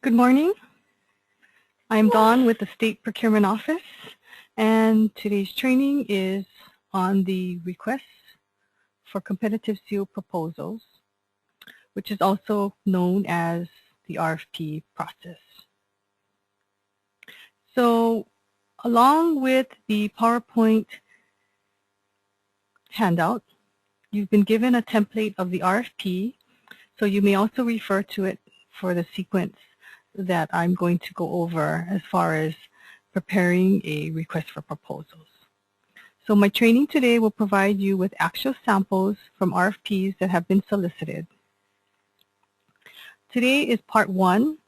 Good morning. I'm Dawn with the State Procurement Office, and today's training is on the requests for competitive seal proposals, which is also known as the RFP process. So, along with the PowerPoint handout, you've been given a template of the RFP, so you may also refer to it for the sequence that I'm going to go over as far as preparing a request for proposals. So my training today will provide you with actual samples from RFPs that have been solicited. Today is part one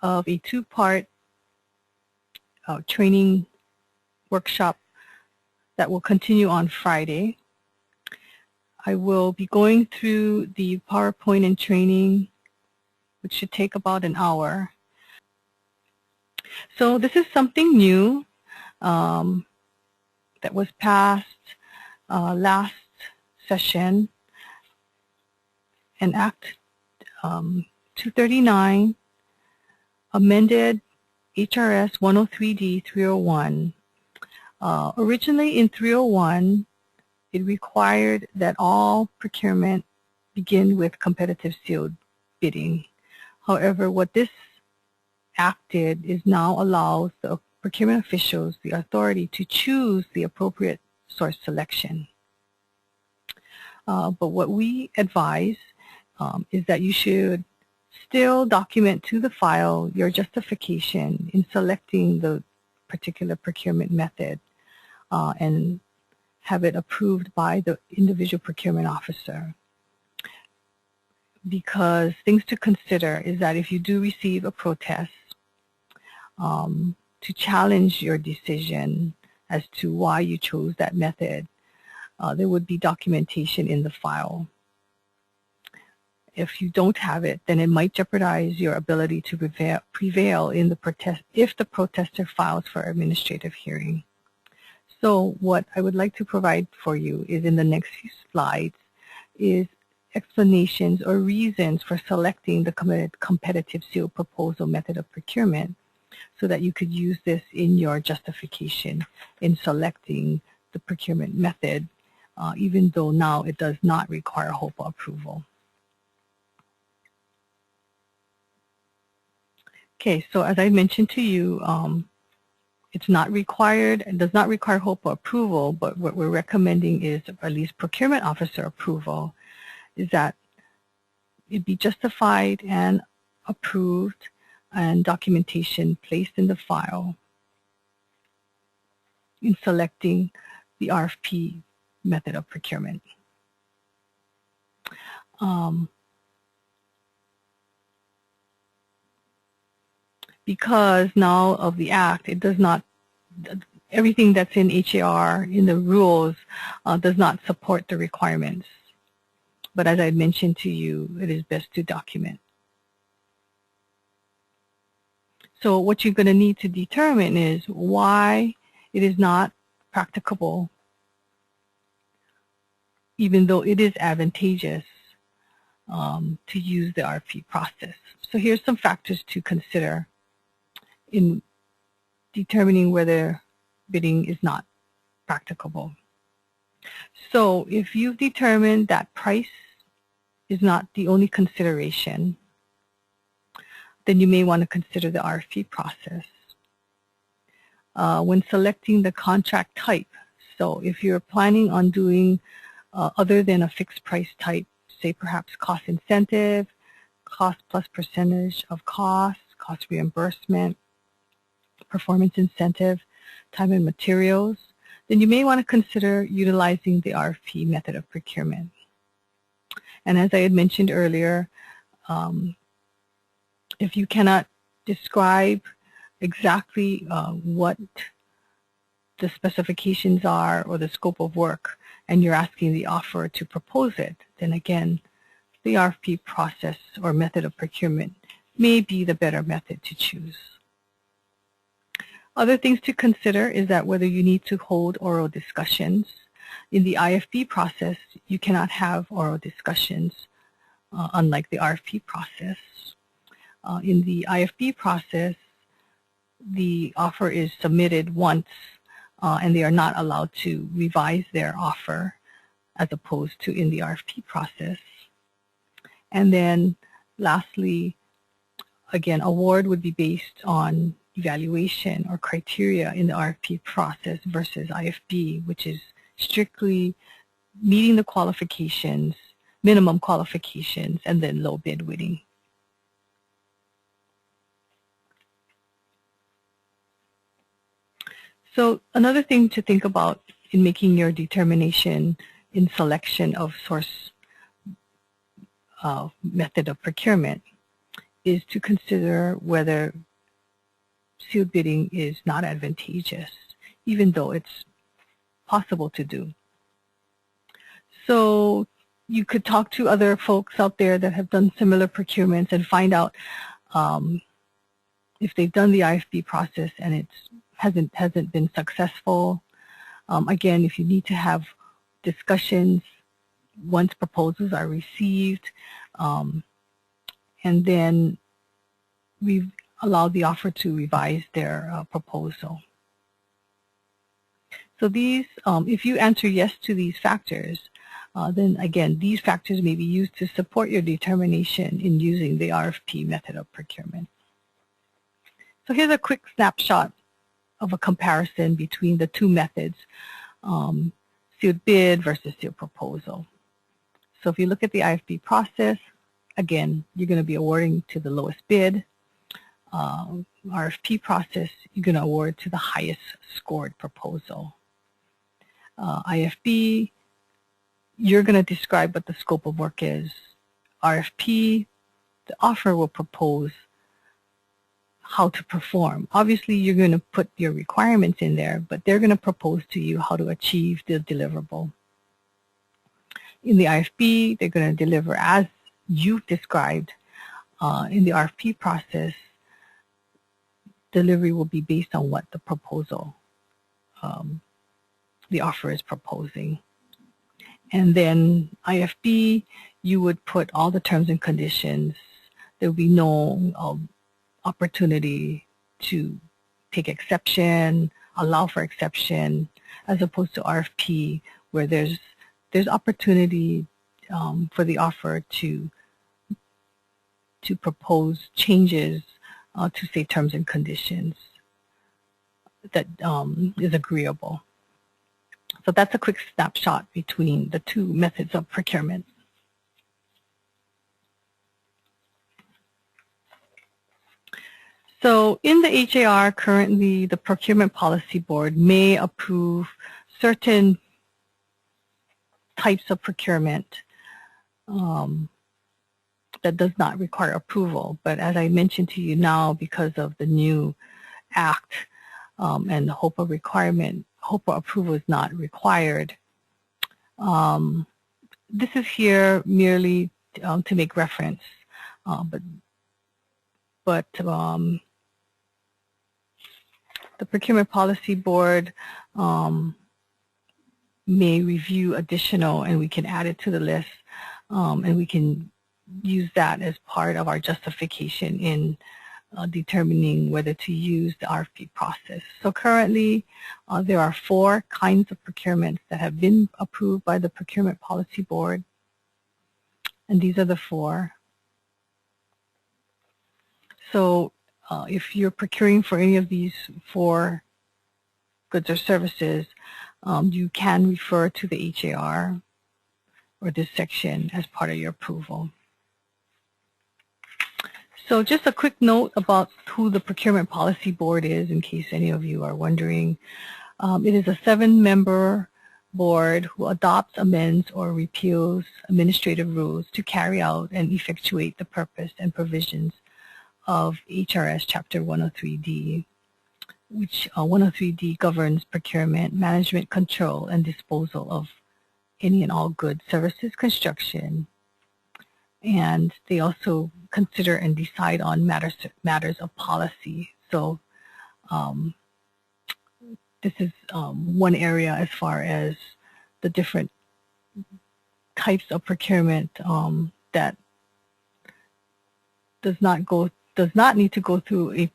of a two-part training workshop that will continue on Friday. I will be going through the PowerPoint and training, which should take about an hour. So this is something new that was passed last session, and Act 239 amended HRS 103D 301. Originally in 301, it required that all procurement begin with competitive sealed bidding. However, what this Act did is now allows the procurement officials the authority to choose the appropriate source selection. But what we advise is that you should still document to the file your justification in selecting the particular procurement method and have it approved by the individual procurement officer. Because things to consider is that if you do receive a protest to challenge your decision as to why you chose that method, there would be documentation in the file. If you don't have it, then it might jeopardize your ability to prevail in the protest if the protester files for administrative hearing. So what I would like to provide for you is in the next few slides is explanations or reasons for selecting the competitive seal proposal method of procurement so that you could use this in your justification in selecting the procurement method, even though now it does not require HOPA approval. Okay, so as I mentioned to you, it's not required, it does not require HOPA approval, but what we're recommending is at least procurement officer approval, is that it be justified and approved and documentation placed in the file in selecting the RFP method of procurement. Because now of the Act, it does not, everything that's in HAR, in the rules, does not support the requirements. But as I mentioned to you, it is best to document. So what you're going to need to determine is why it is not practicable, even though it is advantageous to use the RFP process. So here's some factors to consider in determining whether bidding is not practicable. So if you've determined that price is not the only consideration, then you may want to consider the RFP process. When selecting the contract type, so if you're planning on doing other than a fixed price type, say perhaps cost incentive, cost plus percentage of cost, cost reimbursement, performance incentive, time and materials, then you may want to consider utilizing the RFP method of procurement. And as I had mentioned earlier, if you cannot describe exactly what the specifications are or the scope of work, and you're asking the offeror to propose it, then again, the RFP process or method of procurement may be the better method to choose. Other things to consider is that whether you need to hold oral discussions. In the IFB process, you cannot have oral discussions, unlike the RFP process. In the IFB process, the offer is submitted once and they are not allowed to revise their offer as opposed to in the RFP process. And then lastly, again, award would be based on evaluation or criteria in the RFP process versus IFB, which is strictly meeting the qualifications, minimum qualifications, and then low bid winning. So another thing to think about in making your determination in selection of source method of procurement is to consider whether sealed bidding is not advantageous, even though it's possible to do. So you could talk to other folks out there that have done similar procurements and find out if they've done the IFB process and it hasn't been successful. Again, if you need to have discussions once proposals are received, and then we've allowed the offer to revise their proposal. So these, if you answer yes to these factors, then again, these factors may be used to support your determination in using the RFP method of procurement. So here's a quick snapshot of a comparison between the two methods, sealed bid versus sealed proposal. So if you look at the IFB process, again, you're going to be awarding to the lowest bid. RFP process, you're going to award to the highest scored proposal. IFB, you're going to describe what the scope of work is. RFP, the offer will propose how to perform. Obviously, you're going to put your requirements in there, but they're going to propose to you how to achieve the deliverable. In the IFB, they're going to deliver as you've described. In the RFP process, delivery will be based on what the proposal, the offer is proposing. And then IFB, you would put all the terms and conditions. There will be no opportunity to take exception, allow for exception, as opposed to RFP, where there's opportunity for the offer to propose changes to, say, terms and conditions that is agreeable. So that's a quick snapshot between the two methods of procurement. So in the HAR, currently the Procurement Policy Board may approve certain types of procurement that does not require approval. But as I mentioned to you now, because of the new act and the HOPA requirement, HOPA approval is not required. This is here merely to make reference, but the Procurement Policy Board may review additional, and we can add it to the list, and we can use that as part of our justification in determining whether to use the RFP process. So currently, there are 4 kinds of procurements that have been approved by the Procurement Policy Board, and these are the 4. So if you're procuring for any of these 4 goods or services, you can refer to the HAR or this section as part of your approval. So just a quick note about who the Procurement Policy Board is, in case any of you are wondering. It is a 7-member board who adopts, amends, or repeals administrative rules to carry out and effectuate the purpose and provisions of HRS Chapter 103D, which 103D governs procurement, management, control, and disposal of any and all goods, services, construction, and they also consider and decide on matters of policy. So this is one area as far as the different types of procurement that does not go does not need to go through a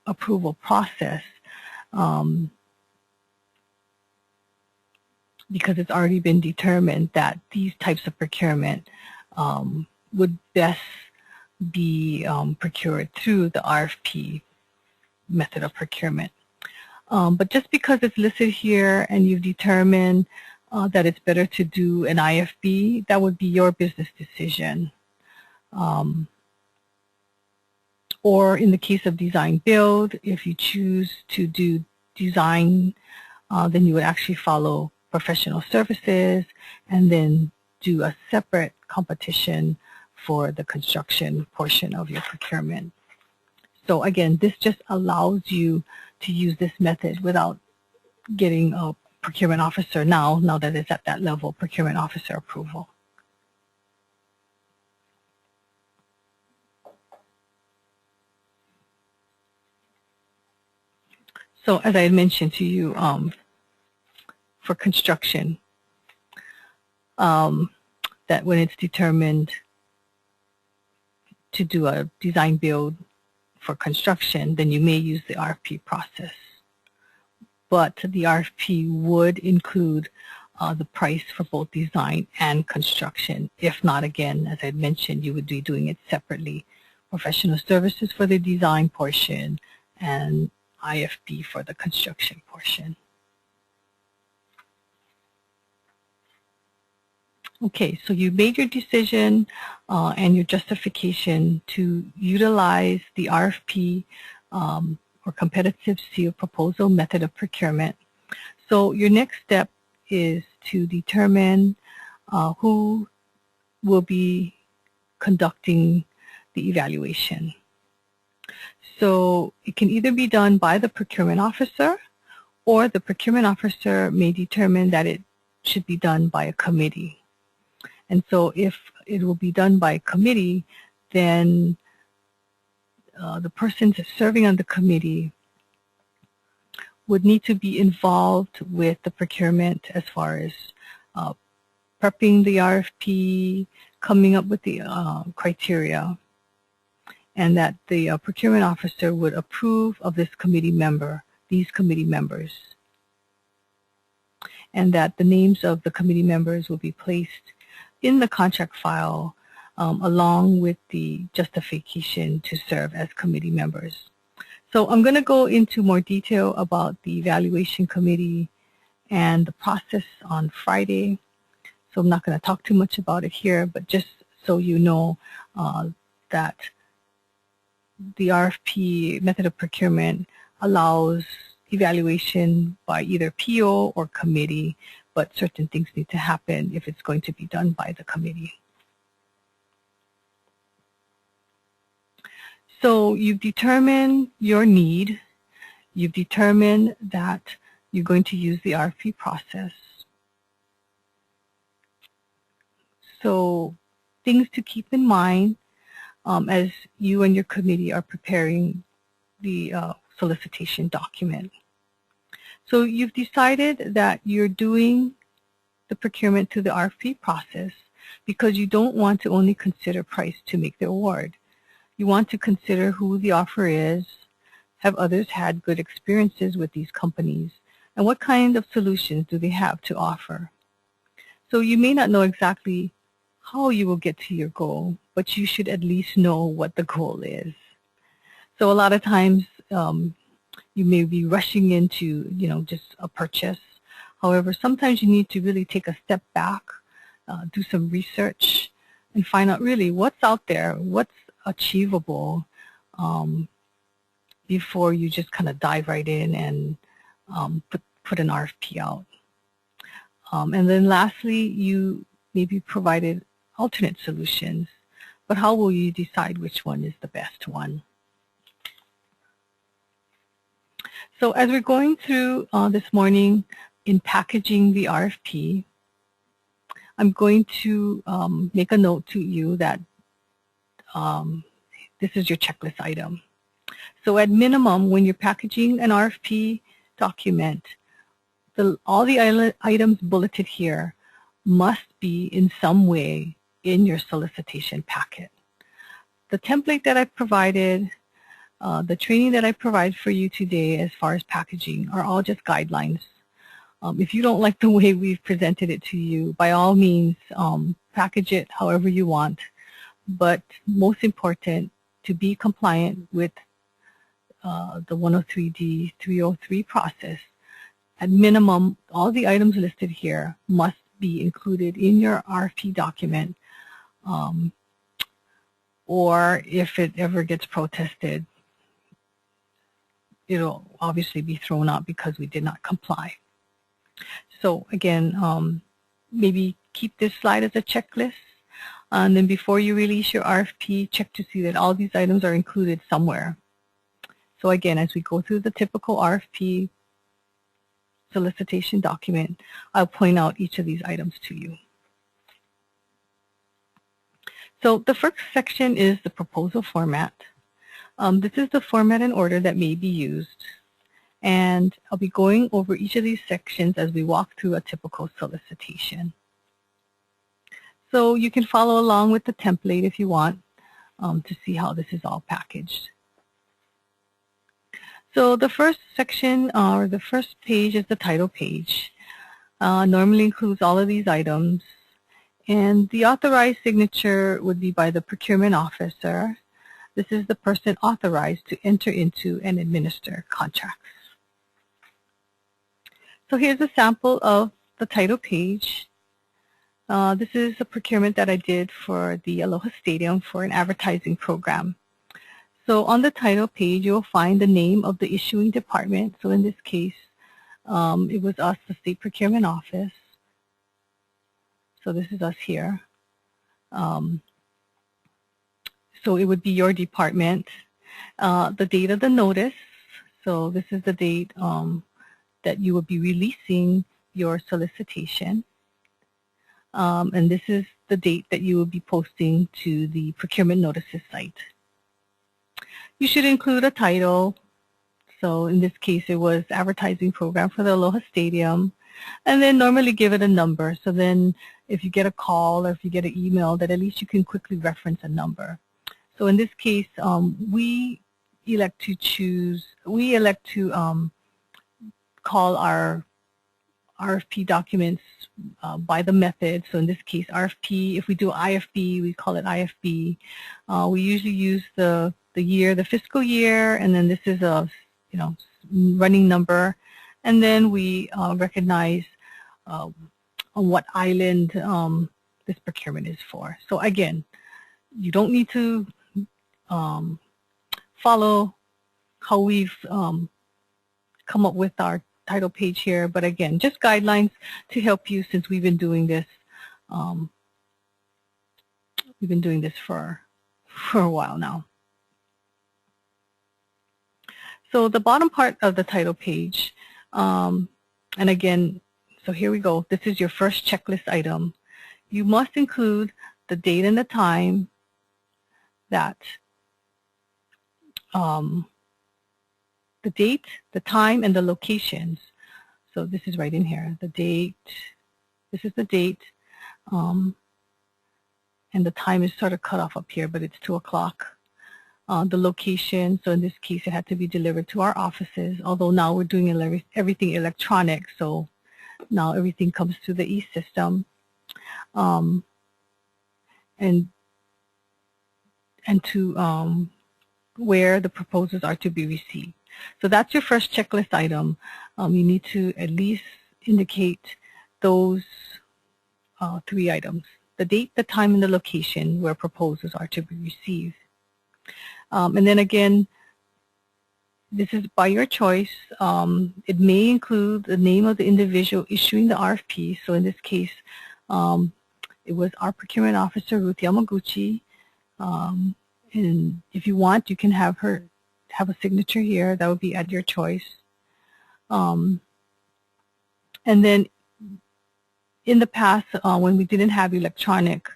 approval process because it's already been determined that these types of procurement would best be procured through the RFP method of procurement. But just because it's listed here and you've determined that it's better to do an IFB, that would be your business decision. Or in the case of design build, if you choose to do design, then you would actually follow professional services and then do a separate competition for the construction portion of your procurement. So again, this just allows you to use this method without getting a procurement officer now that it's at that level, procurement officer approval. So as I had mentioned to you, for construction, that when it's determined to do a design build for construction, then you may use the RFP process. But the RFP would include the price for both design and construction. If not, again, as I mentioned, you would be doing it separately. Professional services for the design portion and IFB for the construction portion. Okay, so you made your decision and your justification to utilize the RFP or competitive seal proposal method of procurement. So your next step is to determine who will be conducting the evaluation. So it can either be done by the procurement officer, or the procurement officer may determine that it should be done by a committee. And so if it will be done by a committee, then the person serving on the committee would need to be involved with the procurement as far as prepping the RFP, coming up with the criteria, and that the procurement officer would approve of this committee member, these committee members, and that the names of the committee members will be placed in the contract file along with the justification to serve as committee members. So I'm going to go into more detail about the evaluation committee and the process on Friday. So I'm not going to talk too much about it here, but just so you know that the RFP method of procurement allows evaluation by either PO or committee, but certain things need to happen if it's going to be done by the committee. So you've determined your need. You've determined that you're going to use the RFP process. So things to keep in mind as you and your committee are preparing the solicitation document. So you've decided that you're doing the procurement through the RFP process because you don't want to only consider price to make the award. You want to consider who the offer is, have others had good experiences with these companies, and what kind of solutions do they have to offer. So you may not know exactly how you will get to your goal, but you should at least know what the goal is. So a lot of times you may be rushing into, just a purchase. However, sometimes you need to really take a step back, do some research, and find out really what's out there, what's achievable before you just kind of dive right in and put an RFP out. And then lastly, you may be provided alternate solutions, but how will you decide which one is the best one? So as we're going through this morning in packaging the RFP, I'm going to make a note to you that this is your checklist item. So at minimum, when you're packaging an RFP document, all the items bulleted here must be in some way in your solicitation packet. the template that I provided, the training that I provide for you today as far as packaging are all just guidelines. If you don't like the way we've presented it to you, by all means, package it however you want. But most important, to be compliant with the 103D 303 process, at minimum, all the items listed here must be included in your RFP document, or if it ever gets protested, it'll obviously be thrown out because we did not comply. So again, maybe keep this slide as a checklist, and then before you release your RFP, check to see that all these items are included somewhere. So again, as we go through the typical RFP solicitation document, I'll point out each of these items to you. So the first section is the proposal format. This is the format and order that may be used. And I'll be going over each of these sections as we walk through a typical solicitation. So you can follow along with the template if you want to see how this is all packaged. So the first section, or the first page, is the title page. Normally includes all of these items. And the authorized signature would be by the procurement officer. This is the person authorized to enter into and administer contracts. So here's a sample of the title page. This is a procurement that I did for the Aloha Stadium for an advertising program. So on the title page, you'll find the name of the issuing department. So in this case, it was us, the State Procurement Office. So this is us here. So it would be your department. The date of the notice. So this is the date that you will be releasing your solicitation. And this is the date that you will be posting to the procurement notices site. You should include a title. So in this case, it was advertising program for the Aloha Stadium. And then normally give it a number. So then if you get a call or if you get an email, that at least you can quickly reference a number. So in this case, we elect to call our RFP documents by the method. So in this case, RFP, if we do IFB, we call it IFB. We usually use the year, the fiscal year, and then this is a running number. And then we recognize on what island this procurement is for. So again, you don't need to follow how we've come up with our title page here, but again, just guidelines to help you since we've been doing this. We've been doing this for a while now. So the bottom part of the title page, and again, so here we go. This is your first checklist item. You must include the date and the time that the date, the time, and the locations. So this is right in here. The date, this is the date, and the time is sort of cut off up here, but it's 2 o'clock. The location, so in this case, it had to be delivered to our offices, although now we're doing everything electronic, so now everything comes through the e-system. And to where the proposals are to be received. So that's your first checklist item. You need to at least indicate those 3 items: the date, the time, and the location where proposals are to be received. And then again, this is by your choice. It may include the name of the individual issuing the RFP. So in this case, it was our procurement officer, Ruth Yamaguchi. And if you want, you can have her have a signature here. That would be at your choice. And then in the past, when we didn't have electronic,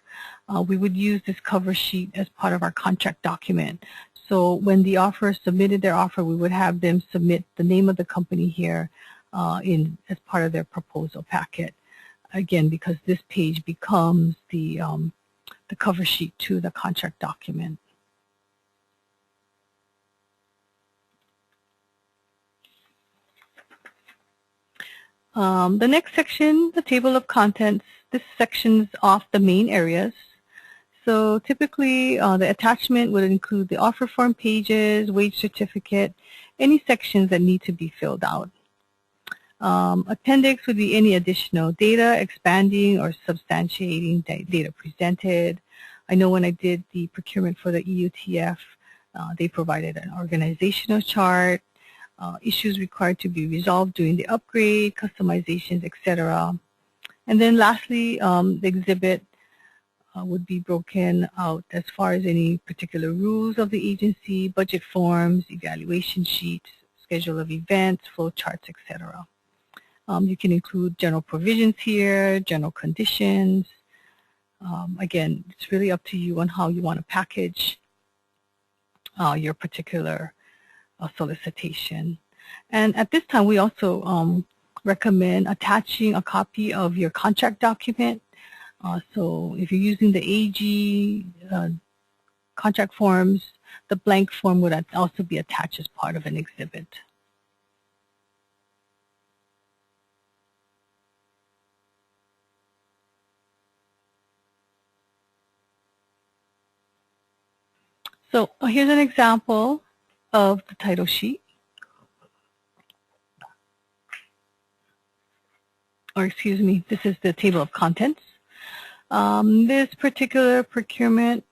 we would use this cover sheet as part of our contract document. So when the offerer submitted their offer, we would have them submit the name of the company here as part of their proposal packet. Again, because this page becomes the cover sheet to the contract document. The next section, the table of contents, this section's off the main areas. So typically the attachment would include the offer form pages, wage certificate, any sections that need to be filled out. Appendix would be any additional data, expanding or substantiating data presented. I know when I did the procurement for the EUTF, they provided an organizational chart, issues required to be resolved during the upgrade, customizations, etc. And then lastly, the exhibit would be broken out as far as any particular rules of the agency, budget forms, evaluation sheets, schedule of events, flow charts, etc. You can include general provisions here, general conditions. Again, it's really up to you on how you want to package your particular solicitation. And at this time, we also recommend attaching a copy of your contract document. So if you're using the AG contract forms, the blank form would also be attached as part of an exhibit. So here's an example of the title sheet. Or excuse me, this is the table of contents. This particular procurement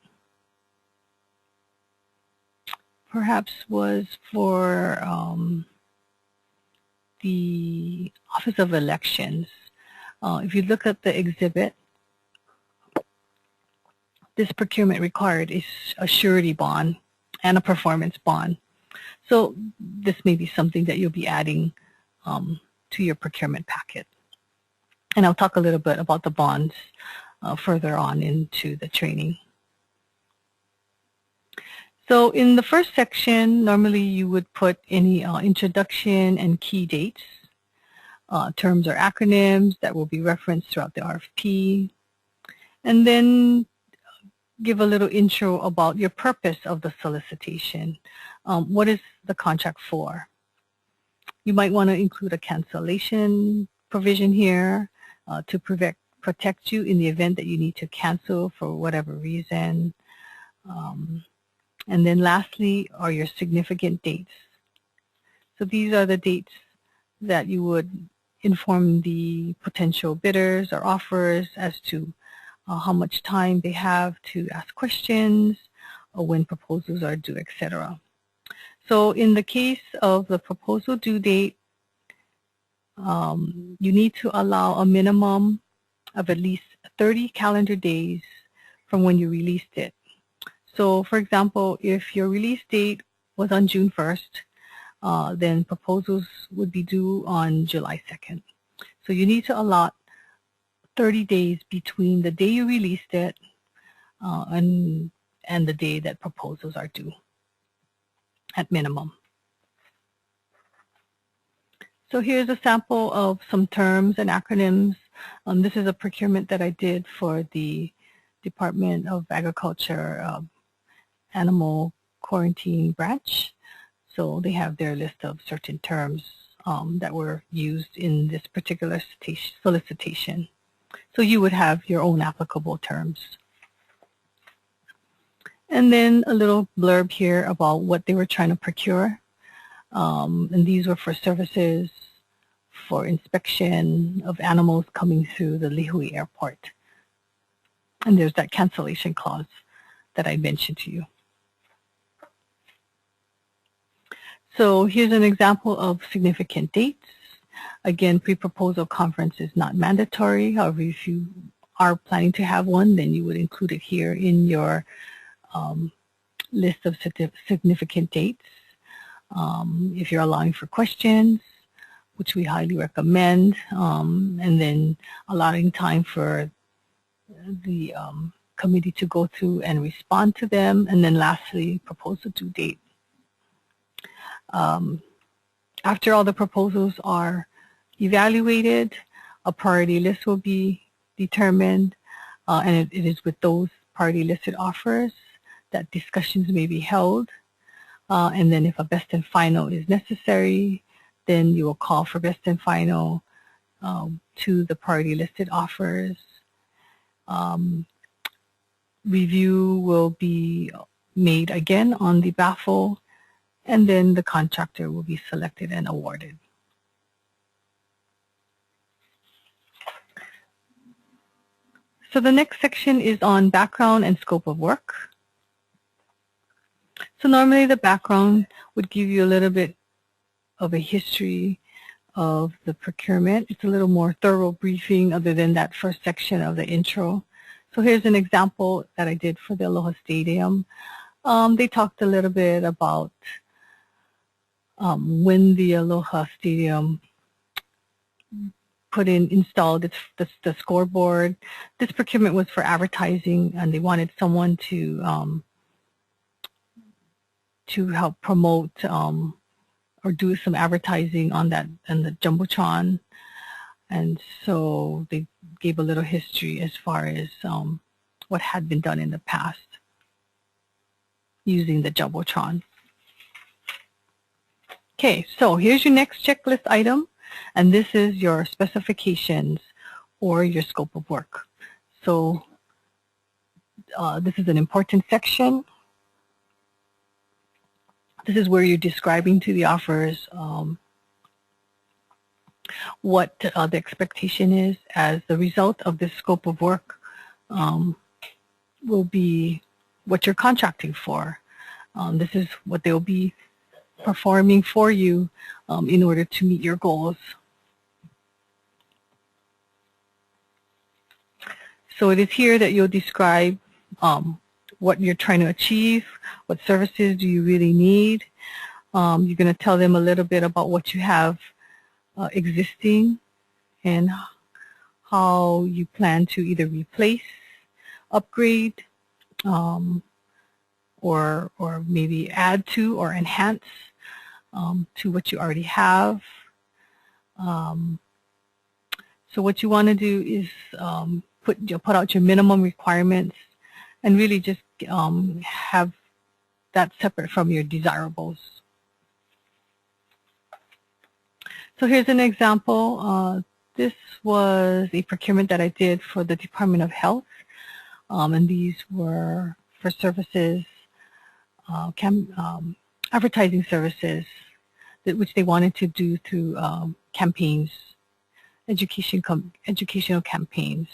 perhaps was for the Office of Elections. If you look at the exhibit, this procurement required is a surety bond and a performance bond. So this may be something that you'll be adding to your procurement packet. And I'll talk a little bit about the bonds further on into the training. So in the first section, normally you would put any introduction and key dates, terms or acronyms that will be referenced throughout the RFP, and then give a little intro about your purpose of the solicitation. What is the contract for? You might want to include a cancellation provision here to protect you in the event that you need to cancel for whatever reason. And then lastly are your significant dates. So these are the dates that you would inform the potential bidders or offers as to how much time they have to ask questions or when proposals are due, etc. So in the case of the proposal due date, you need to allow a minimum of at least 30 calendar days from when you released it. So for example, if your release date was on June 1st, then proposals would be due on July 2nd. So you need to allot 30 days between the day you released it and the day that proposals are due at minimum. So here's a sample of some terms and acronyms. This is a procurement that I did for the Department of Agriculture Animal Quarantine Branch. So they have their list of certain terms that were used in this particular solicitation. So you would have your own applicable terms. And then a little blurb here about what they were trying to procure. And these were for services for inspection of animals coming through the Lihue Airport. And there's that cancellation clause that I mentioned to you. So here's an example of significant dates. Again, pre-proposal conference is not mandatory. However, if you are planning to have one, then you would include it here in your list of significant dates. If you're allowing for questions, which we highly recommend, and then allowing time for the committee to go through and respond to them, and then lastly, proposal due date. After all the proposals are evaluated, a priority list will be determined, and it is with those priority listed offers that discussions may be held. And then if a best and final is necessary, then you will call for best and final to the priority listed offers. Review will be made again on the baffle, and then the contractor will be selected and awarded. So the next section is on background and scope of work. So normally the background would give you a little bit of a history of the procurement. It's a little more thorough briefing other than that first section of the intro. So here's an example that I did for the Aloha Stadium. They talked a little bit about when the Aloha Stadium installed the scoreboard. This procurement was for advertising, and they wanted someone to help promote or do some advertising on that and the Jumbotron. And so they gave a little history as far as what had been done in the past using the Jumbotron. Okay, so here's your next checklist item, and this is your specifications or your scope of work. So this is an important section. This is where you're describing to the offers what the expectation is as the result of this scope of work will be what you're contracting for. This is what they'll be performing for you in order to meet your goals. So it is here that you'll describe what you're trying to achieve, what services do you really need. You're going to tell them a little bit about what you have existing and how you plan to either replace, upgrade, or maybe add to or enhance to what you already have. So what you want to do is put out your minimum requirements and really just have that separate from your desirables. So here's an example. This was a procurement that I did for the Department of Health, and these were for services, advertising services, which they wanted to do through campaigns, educational campaigns.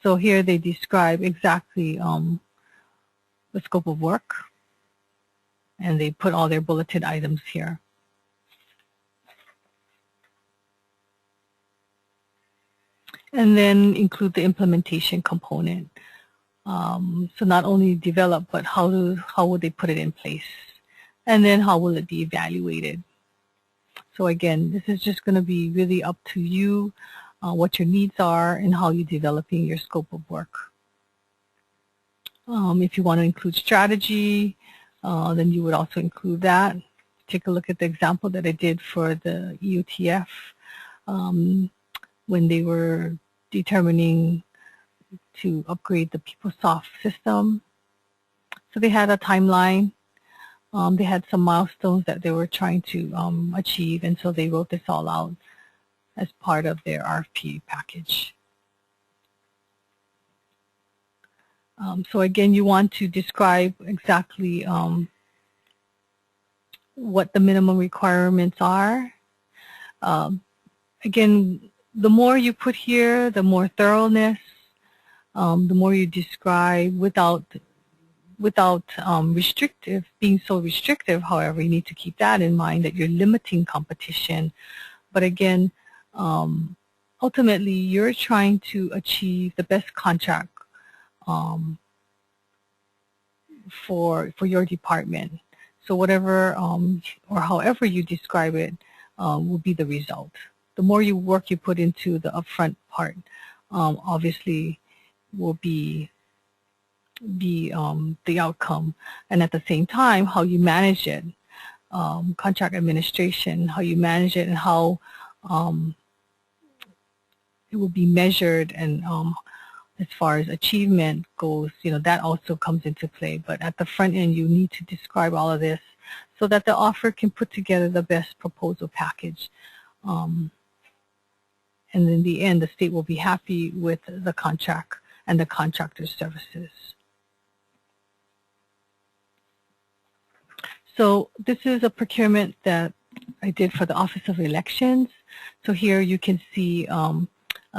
So here they describe exactly the scope of work, and they put all their bulleted items here. And then include the implementation component. So not only develop, but how would they put it in place? And then how will it be evaluated? So again, this is just going to be really up to you, what your needs are and how you're developing your scope of work. If you want to include strategy, then you would also include that. Take a look at the example that I did for the EOTF when they were determining to upgrade the PeopleSoft system. So they had a timeline. They had some milestones that they were trying to achieve, and so they wrote this all out as part of their RFP package. So again, you want to describe exactly what the minimum requirements are. Again, the more you put here, the more thoroughness, the more you describe without being so restrictive. However, you need to keep that in mind that you're limiting competition. But again, ultimately, you're trying to achieve the best contract for your department. So whatever or however you describe it will be the result. The more work you put into the upfront part, obviously, will be the outcome, and at the same time, how you manage it, contract administration, how you manage it, and how it will be measured, and as far as achievement goes, that also comes into play. But at the front end, you need to describe all of this so that the offer can put together the best proposal package, and and in the end, the state will be happy with the contract and the contractor's services. So this is a procurement that I did for the Office of Elections. So here you can see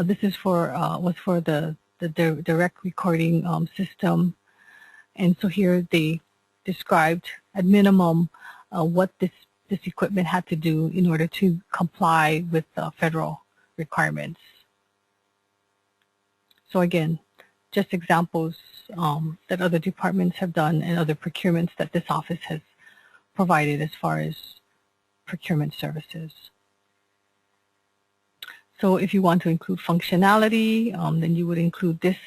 this is for was for the direct recording system, and so here they described at minimum what this equipment had to do in order to comply with the federal requirements. So again, just examples that other departments have done and other procurements that this office has provided as far as procurement services. So if you want to include functionality, then you would include this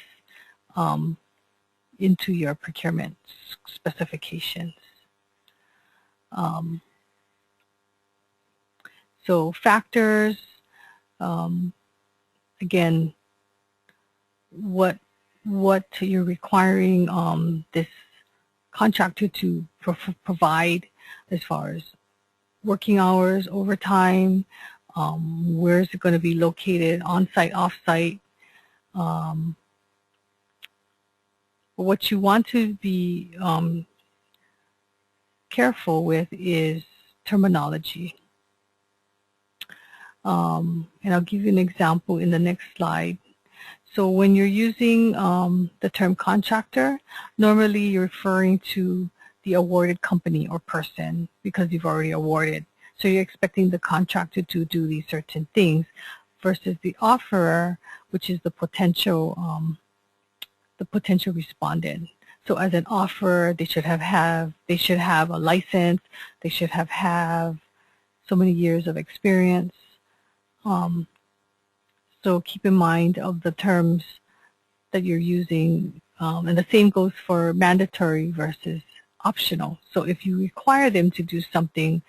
into your procurement specifications. So factors, again, what you're requiring this contractor to provide as far as working hours, overtime, where is it going to be located, on-site, off-site. What you want to be careful with is terminology. And I'll give you an example in the next slide. So when you're using the term contractor, normally you're referring to the awarded company or person because you've already awarded. So you're expecting the contractor to do these certain things versus the offerer, which is the potential respondent. So as an offerer, they should have a license, they should have so many years of experience. So keep in mind of the terms that you're using, and the same goes for mandatory versus optional. So if you require them to do something,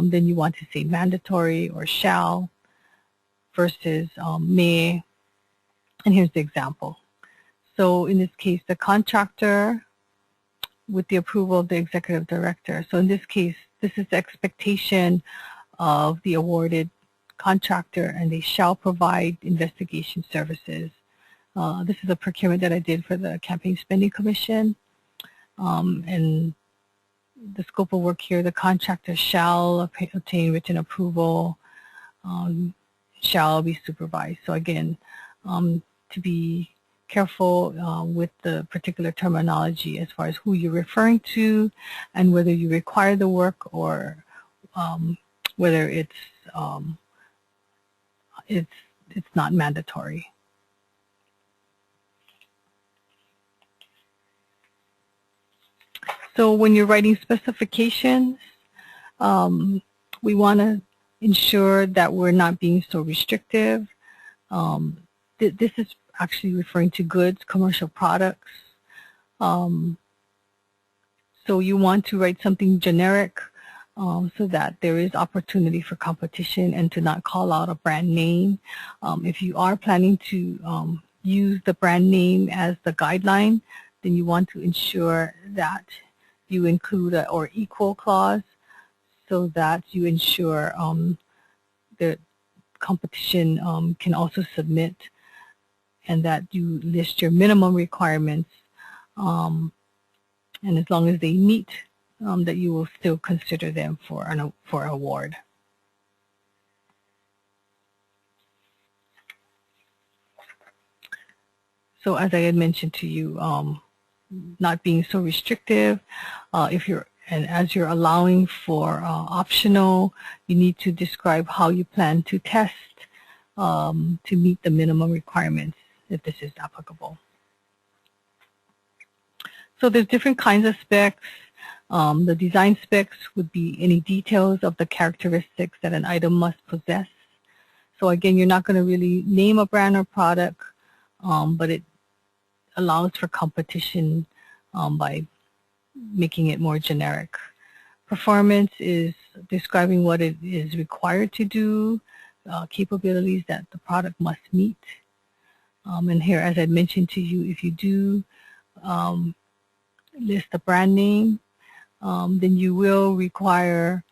then you want to say mandatory or shall versus may. And here's the example. So in this case, the contractor with the approval of the executive director. So in this case, this is the expectation of the awarded contractor, and they shall provide investigation services. This is a procurement that I did for the Campaign Spending Commission. And the scope of work here, the contractor shall obtain written approval, shall be supervised. So again, to be careful with the particular terminology as far as who you're referring to and whether you require the work or whether it's not mandatory. So when you're writing specifications, we want to ensure that we're not being so restrictive. This is actually referring to goods, commercial products. So you want to write something generic so that there is opportunity for competition and to not call out a brand name. If you are planning to use the brand name as the guideline, then you want to ensure that you include a or equal clause so that you ensure the competition can also submit, and that you list your minimum requirements, and as long as they meet, that you will still consider them for award. So as I had mentioned to you, not being so restrictive. As you're allowing for optional, you need to describe how you plan to test to meet the minimum requirements if this is applicable. So there's different kinds of specs. The design specs would be any details of the characteristics that an item must possess. So again, you're not going to really name a brand or product, but it allows for competition by making it more generic. Performance is describing what it is required to do, capabilities that the product must meet. And here, as I mentioned to you, if you do list the brand name, then you will require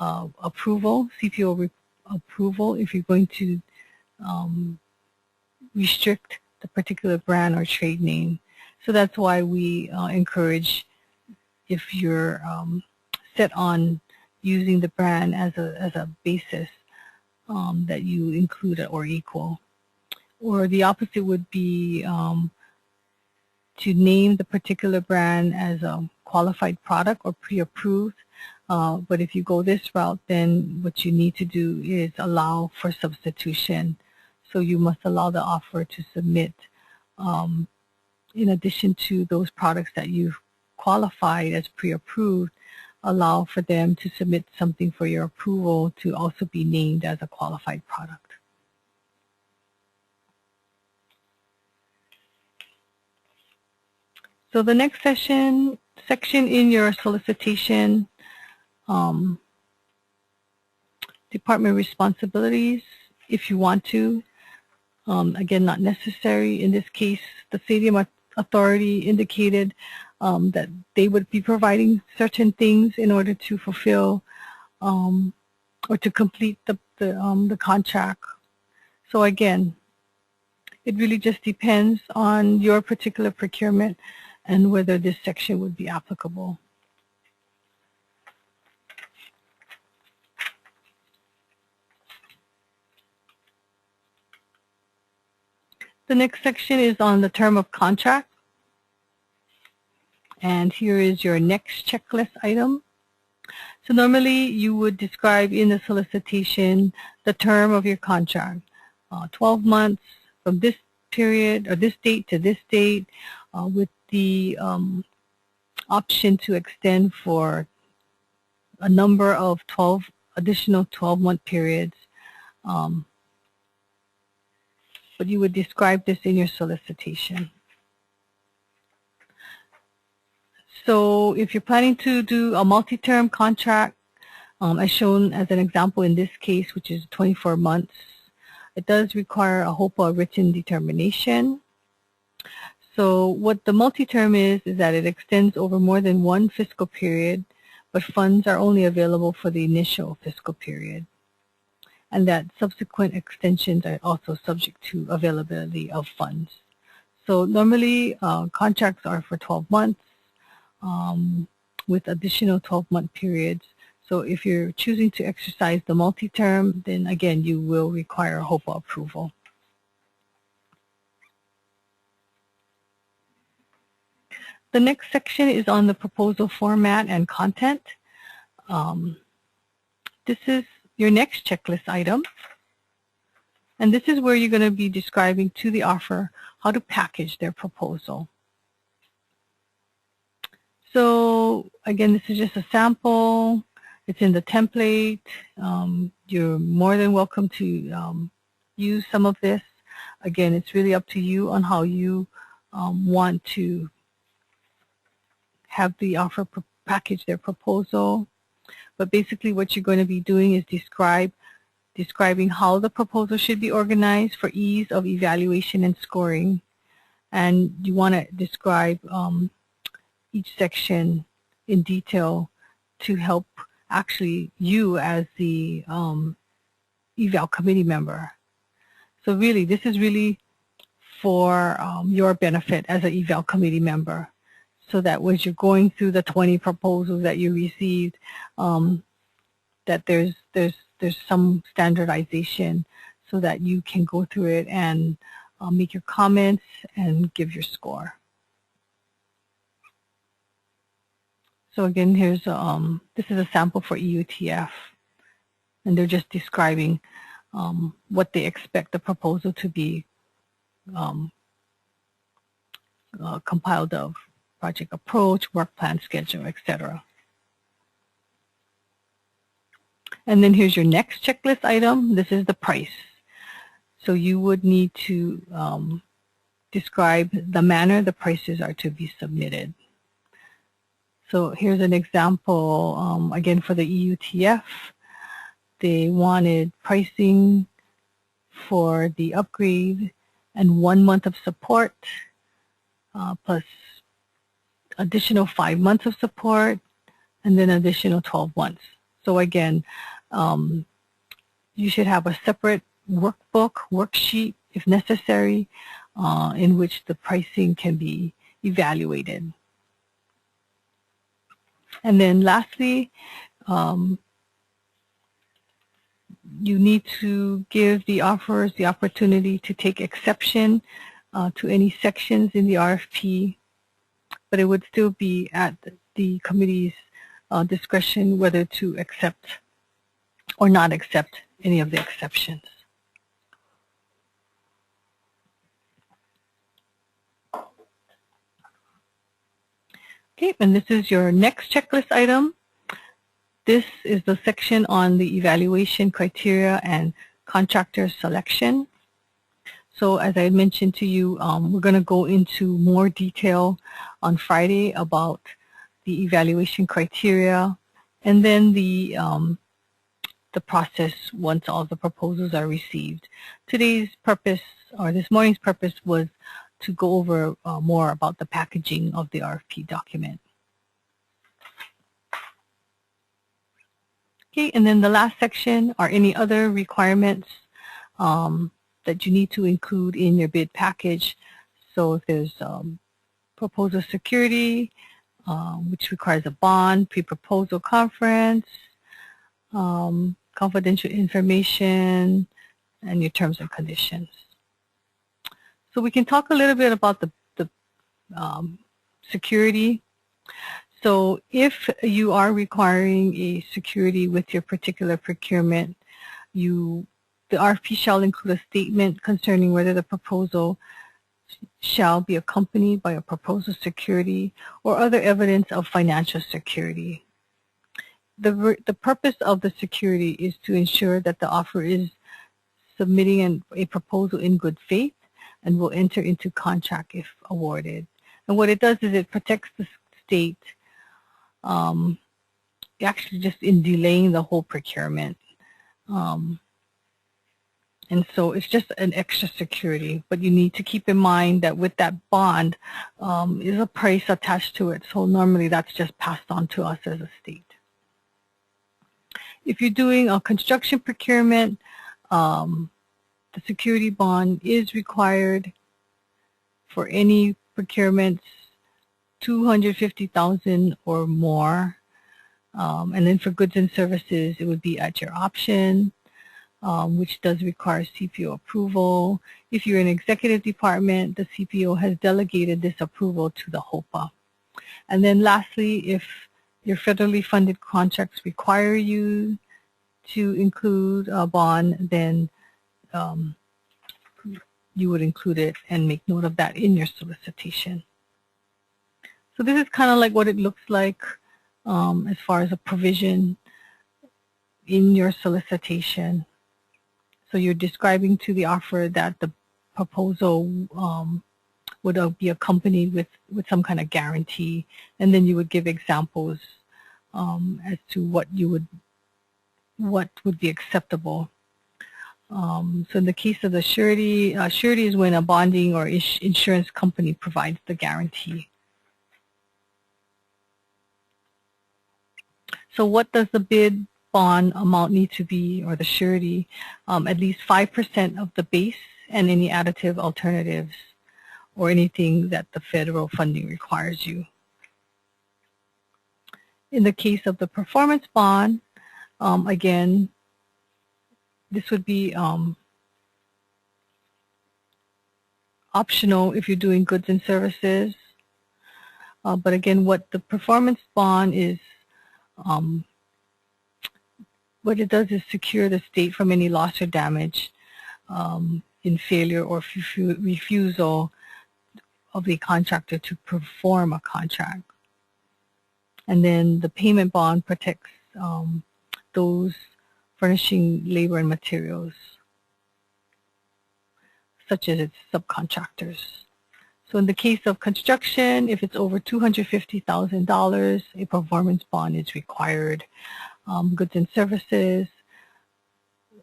approval, CPO approval, if you're going to restrict the particular brand or trade name. So that's why we encourage, if you're set on using the brand as a basis, that you include it or equal. Or the opposite would be to name the particular brand as a qualified product or pre-approved. But if you go this route, then what you need to do is allow for substitution. So you must allow the offerer to submit, in addition to those products that you've qualified as pre-approved, allow for them to submit something for your approval to also be named as a qualified product. So the next section in your solicitation, department responsibilities, if you want to. Again, not necessary. In this case, the Stadium Authority indicated that they would be providing certain things in order to fulfill or to complete the contract. So again, it really just depends on your particular procurement and whether this section would be applicable. The next section is on the term of contract. And here is your next checklist item. So normally you would describe in the solicitation the term of your contract, 12 months from this period or this date to this date, with the option to extend for a number of additional 12-month periods. But you would describe this in your solicitation. So if you're planning to do a multi-term contract, as shown as an example in this case, which is 24 months, it does require a HOPA written determination. So what the multi-term is that it extends over more than one fiscal period, but funds are only available for the initial fiscal period, and that subsequent extensions are also subject to availability of funds. So normally contracts are for 12 months with additional 12-month periods. So if you're choosing to exercise the multi-term, then again, you will require HOPA approval. The next section is on the proposal format and content. This is your next checklist item. And this is where you're going to be describing to the offerer how to package their proposal. So again, this is just a sample. It's in the template. You're more than welcome to use some of this. Again, it's really up to you on how you want to have the offer package their proposal. But basically what you're going to be doing is describing how the proposal should be organized for ease of evaluation and scoring. And you want to describe each section in detail to help actually you as the eval committee member. So really, this is really for your benefit as an eval committee member, so that when you're going through the 20 proposals that you received, that there's some standardization so that you can go through it and make your comments and give your score. So again, here's this is a sample for EUTF, and they're just describing what they expect the proposal to be compiled of: project approach, work plan, schedule, etc. And then here's your next checklist item. This is the price. So you would need to describe the manner the prices are to be submitted. So here's an example, again, for the EUTF. They wanted pricing for the upgrade and 1 month of support, plus additional 5 months of support, and then additional 12 months. So again, you should have a separate workbook, worksheet, if necessary, in which the pricing can be evaluated. And then lastly, you need to give the offerors the opportunity to take exception to any sections in the RFP, but it would still be at the committee's discretion whether to accept or not accept any of the exceptions. Okay, and this is your next checklist item. This is the section on the evaluation criteria and contractor selection. So as I mentioned to you, we're going to go into more detail on Friday about the evaluation criteria and then the process once all the proposals are received. Today's purpose, or this morning's purpose, was to go over more about the packaging of the RFP document. Okay, and then the last section are any other requirements that you need to include in your bid package. So if there's proposal security, which requires a bond, pre-proposal conference, confidential information, and your terms and conditions. So we can talk a little bit about the security. So if you are requiring a security with your particular procurement, the RFP shall include a statement concerning whether the proposal shall be accompanied by a proposal security or other evidence of financial security. The purpose of the security is to ensure that the offer is submitting a proposal in good faith and will enter into contract if awarded. And what it does is it protects the state actually just in delaying the whole procurement. And so it's just an extra security, but you need to keep in mind that with that bond is a price attached to it. So normally that's just passed on to us as a state. If you're doing a construction procurement, the security bond is required for any procurements $250,000 or more. And then for goods and services, it would be at your option, which does require CPO approval. If you're an executive department, the CPO has delegated this approval to the HOPA. And then lastly, if your federally funded contracts require you to include a bond, then you would include it and make note of that in your solicitation. So this is kind of like what it looks like as far as a provision in your solicitation. So you're describing to the offeror that the proposal would be accompanied with some kind of guarantee, and then you would give examples as to what would be acceptable. So in the case of the surety, surety is when a bonding or insurance company provides the guarantee. So what does the bid bond amount need to be, or the surety? At least 5% of the base and any additive alternatives or anything that the federal funding requires you. In the case of the performance bond, again, this would be optional if you're doing goods and services. But again, what the performance bond is, what it does is secure the state from any loss or damage in failure or refusal of the contractor to perform a contract. And then the payment bond protects those furnishing labor and materials, such as its subcontractors. So in the case of construction, if it's over $250,000, a performance bond is required. Goods and services,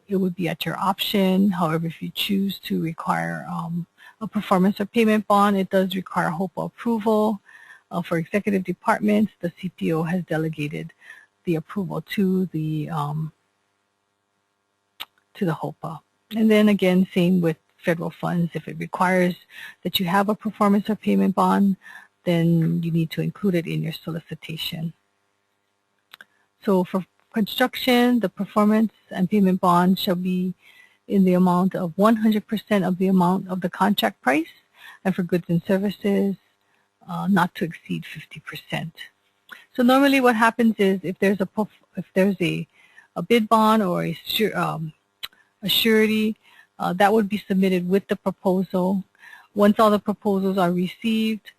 it would be at your option. However, if you choose to require a performance or payment bond, it does require HOPA approval. For executive departments, the CPO has delegated the approval to the HOPA. And then again, same with federal funds. If it requires that you have a performance or payment bond, then you need to include it in your solicitation. So for construction, the performance and payment bond shall be in the amount of 100% of the amount of the contract price, and for goods and services, not to exceed 50%. So normally what happens is if there's a bid bond or a surety, that would be submitted with the proposal. Once all the proposals are received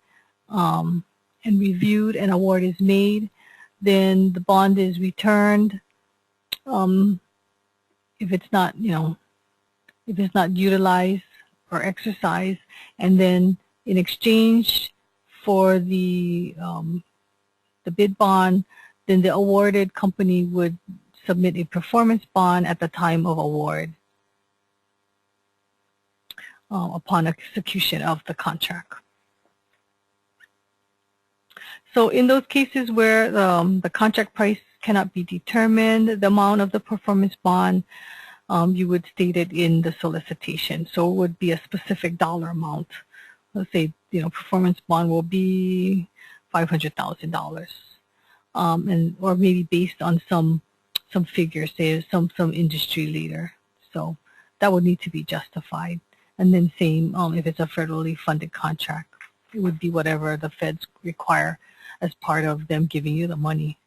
and reviewed, an award is made, then the bond is returned. If it's not, if it's not utilized or exercised, and then in exchange for the bid bond, then the awarded company would submit a performance bond at the time of award upon execution of the contract. So in those cases where the contract price cannot be determined, the amount of the performance bond, you would state it in the solicitation. So it would be a specific dollar amount. Let's say, performance bond will be $500,000, or maybe based on some figures, say some industry leader. So that would need to be justified. And then same if it's a federally funded contract, it would be whatever the feds require as part of them giving you the money.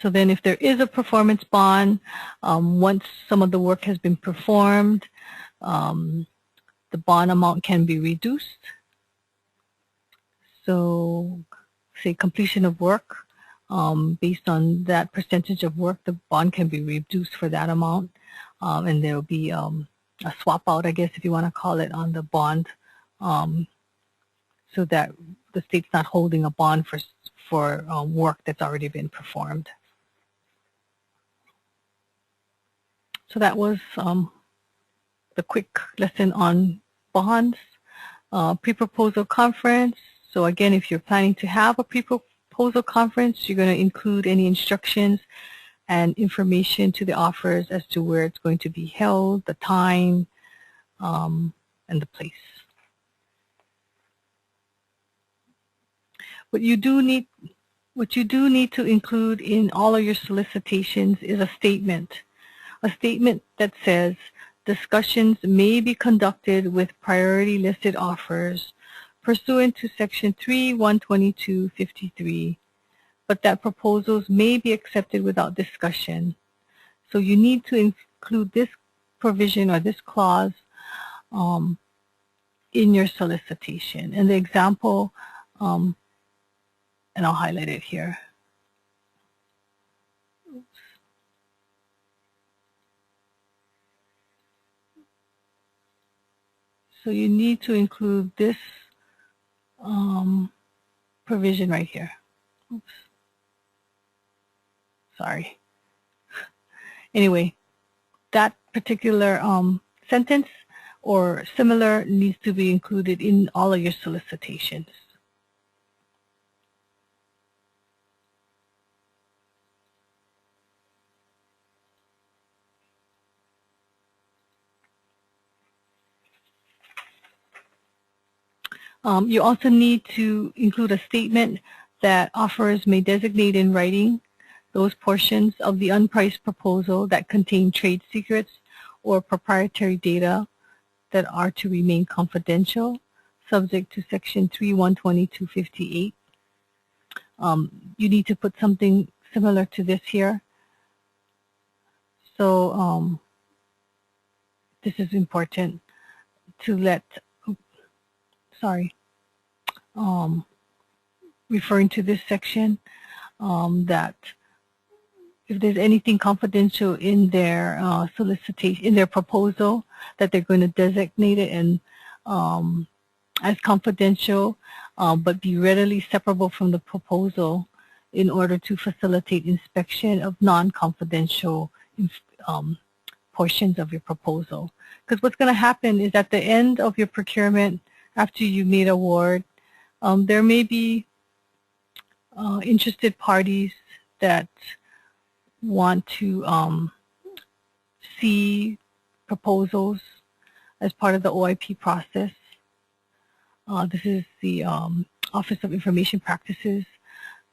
So then if there is a performance bond, once some of the work has been performed, the bond amount can be reduced. So say completion of work, based on that percentage of work, the bond can be reduced for that amount. And there will be a swap out, I guess, if you want to call it, on the bond, so that the state's not holding a bond for work that's already been performed. So that was the quick lesson on bonds. Pre-proposal conference. So again, if you're planning to have a pre-proposal conference, you're going to include any instructions and information to the offers as to where it's going to be held, the time, and the place. What you do need to include in all of your solicitations is a statement that says discussions may be conducted with priority listed offers pursuant to Section 3-122-53, but that proposals may be accepted without discussion. So you need to include this provision or this clause in your solicitation. And the example, and I'll highlight it here. So you need to include this provision right here. Oops. Sorry. Anyway, that particular sentence or similar needs to be included in all of your solicitations. You also need to include a statement that offerors may designate in writing those portions of the unpriced proposal that contain trade secrets or proprietary data that are to remain confidential, subject to Section 3-122-58. You need to put something similar to this here. So this is important to let, referring to this section, that if there's anything confidential in their solicitation, in their proposal, that they're going to designate it and as confidential, but be readily separable from the proposal in order to facilitate inspection of non-confidential portions of your proposal. Because what's going to happen is at the end of your procurement, after you made award, there may be interested parties that want to see proposals as part of the OIP process. This is the Office of Information Practices.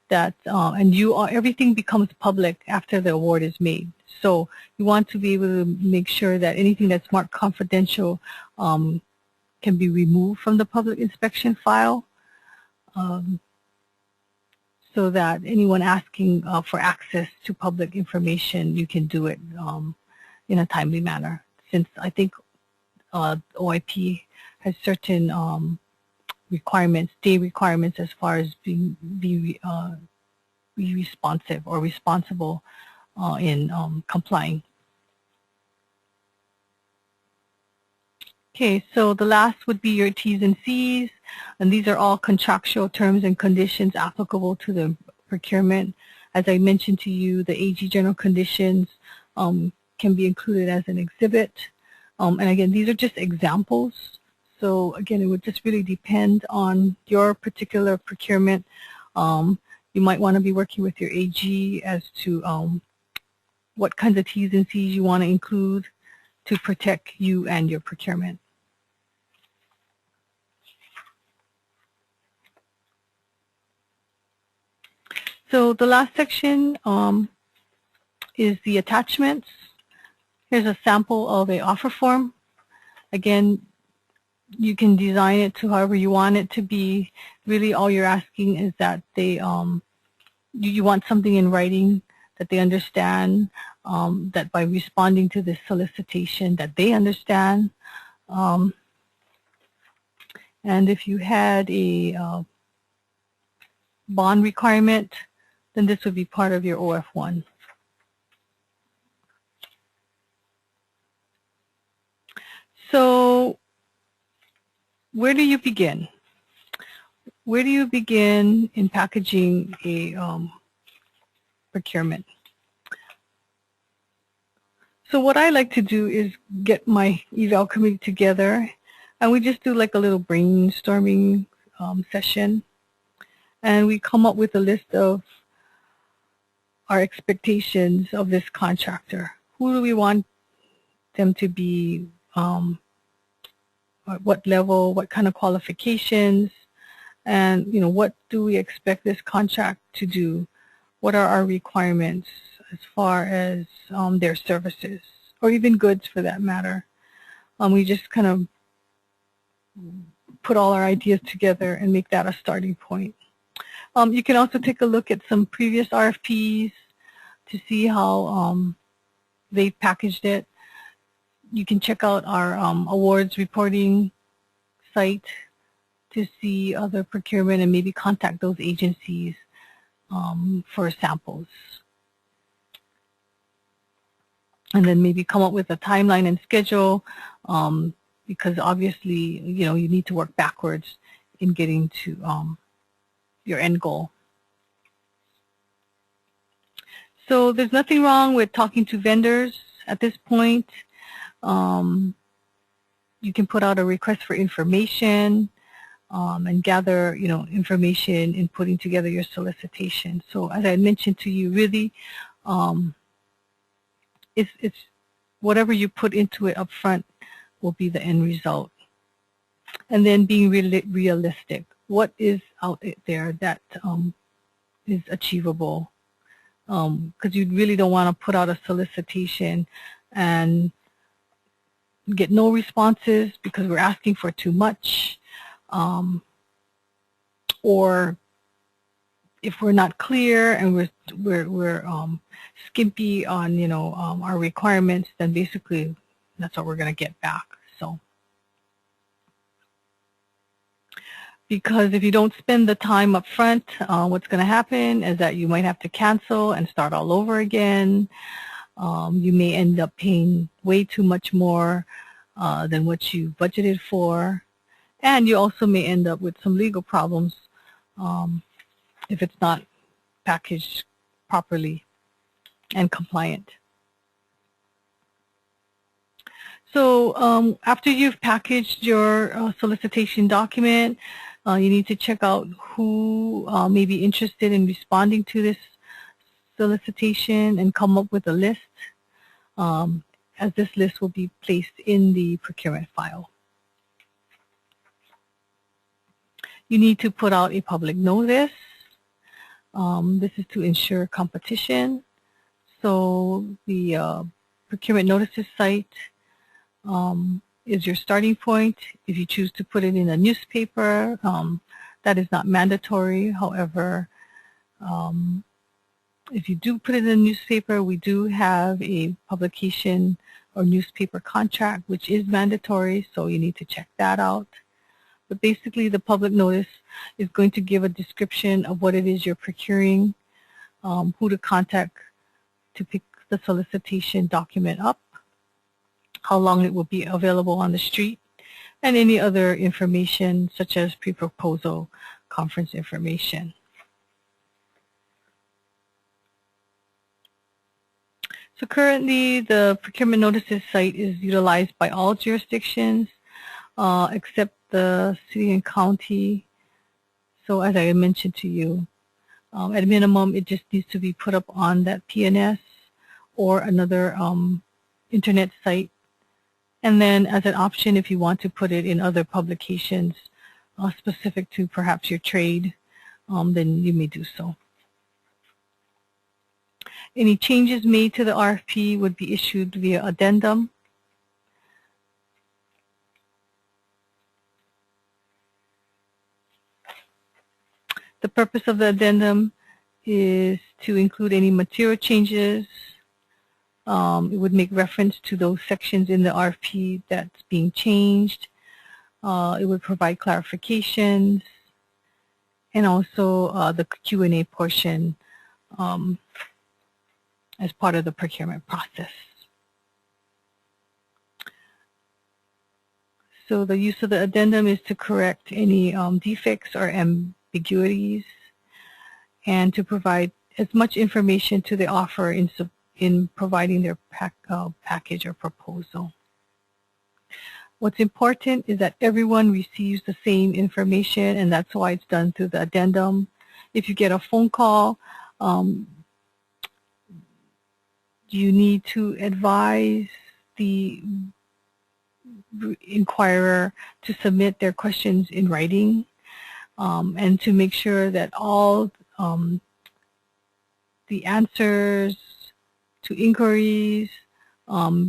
That and everything becomes public after the award is made. So you want to be able to make sure that anything that's marked confidential can be removed from the public inspection file, so that anyone asking for access to public information, you can do it in a timely manner. Since I think OIP has certain requirements, day requirements, as far as be responsive or responsible in complying. Okay, so the last would be your T's and C's, and these are all contractual terms and conditions applicable to the procurement. As I mentioned to you, the AG general conditions can be included as an exhibit. And again, these are just examples. So again, it would just really depend on your particular procurement. You might want to be working with your AG as to what kinds of T's and C's you want to include to protect you and your procurement. So the last section is the attachments. Here's a sample of an offer form. Again, you can design it to however you want it to be. Really, all you're asking is that they, you want something in writing that they understand, that by responding to this solicitation that they understand. And if you had a bond requirement, then this would be part of your OF1. So where do you begin? Where do you begin in packaging a procurement? So what I like to do is get my eval committee together, and we just do like a little brainstorming session, and we come up with a list of our expectations of this contractor. Who do we want them to be? What level? What kind of qualifications? And what do we expect this contract to do? What are our requirements as far as their services, or even goods for that matter? We just kind of put all our ideas together and make that a starting point. You can also take a look at some previous RFPs to see how they packaged it. You can check out our awards reporting site to see other procurement and maybe contact those agencies for samples. And then maybe come up with a timeline and schedule, because obviously, you need to work backwards in getting to your end goal. So there's nothing wrong with talking to vendors at this point. You can put out a request for information and gather, information in putting together your solicitation. So as I mentioned to you, really, it's whatever you put into it up front will be the end result. And then being realistic. What is out there that is achievable? Because you really don't want to put out a solicitation and get no responses because we're asking for too much, or if we're not clear and we're skimpy on our requirements, then basically that's what we're going to get back. So because if you don't spend the time up front, what's going to happen is that you might have to cancel and start all over again. You may end up paying way too much more than what you budgeted for, and you also may end up with some legal problems if it's not packaged properly and compliant. So after you've packaged your solicitation document, you need to check out who may be interested in responding to this solicitation and come up with a list, as this list will be placed in the procurement file. You need to put out a public notice. This is to ensure competition. So the procurement notices site is your starting point. If you choose to put it in a newspaper, that is not mandatory. However, if you do put it in a newspaper, we do have a publication or newspaper contract, which is mandatory, so you need to check that out. But basically, the public notice is going to give a description of what it is you're procuring, who to contact to pick the solicitation document up, how long it will be available on the street, and any other information such as pre-proposal conference information. So currently, the procurement notices site is utilized by all jurisdictions except the city and county. So as I mentioned to you, at a minimum, it just needs to be put up on that PNS or another internet site. And then as an option, if you want to put it in other publications specific to perhaps your trade, then you may do so. Any changes made to the RFP would be issued via addendum. The purpose of the addendum is to include any material changes. It would make reference to those sections in the RFP that's being changed. It would provide clarifications and also the Q&A portion as part of the procurement process. So the use of the addendum is to correct any defects or ambiguities and to provide as much information to the offerer in providing their package or proposal. What's important is that everyone receives the same information, and that's why it's done through the addendum. If you get a phone call, you need to advise the inquirer to submit their questions in writing and to make sure that all the answers to inquiries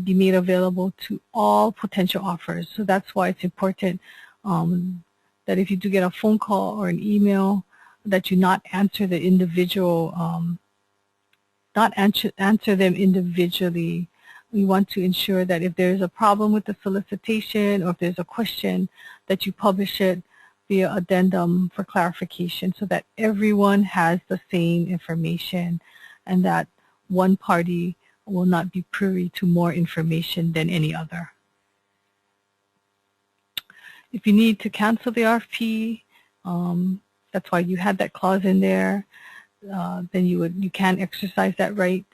be made available to all potential offers. So that's why it's important that if you do get a phone call or an email, that you not answer the individual, not answer them individually. We want to ensure that if there's a problem with the solicitation or if there's a question, that you publish it via addendum for clarification so that everyone has the same information and that one party will not be privy to more information than any other. If you need to cancel the RFP, that's why you had that clause in there, then you can exercise that right.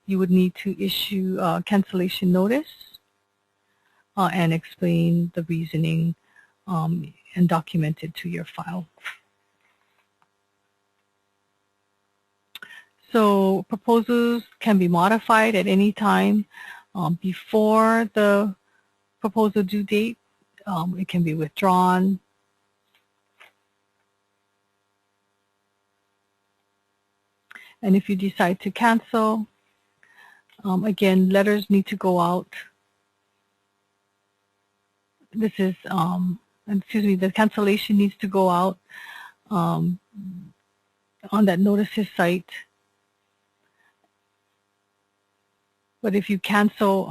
You would need to issue a cancellation notice and explain the reasoning and document it to your file. So proposals can be modified at any time before the proposal due date. It can be withdrawn. And if you decide to cancel, again, letters need to go out. This is, excuse me, the cancellation needs to go out on that notices site. But if you cancel,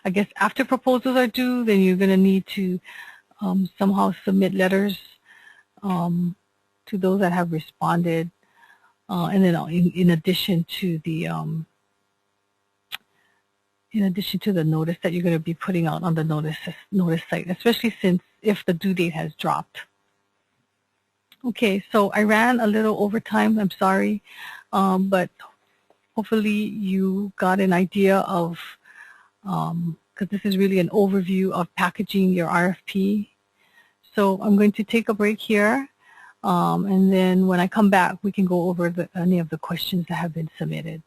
I guess after proposals are due, then you're going to need to somehow submit letters to those that have responded, and then in addition to the notice that you're going to be putting out on the notice site, especially since if the due date has dropped. Okay, so I ran a little over time. I'm sorry, but hopefully you got an idea of, because this is really an overview of packaging your RFP. So I'm going to take a break here. And then when I come back, we can go over any of the questions that have been submitted.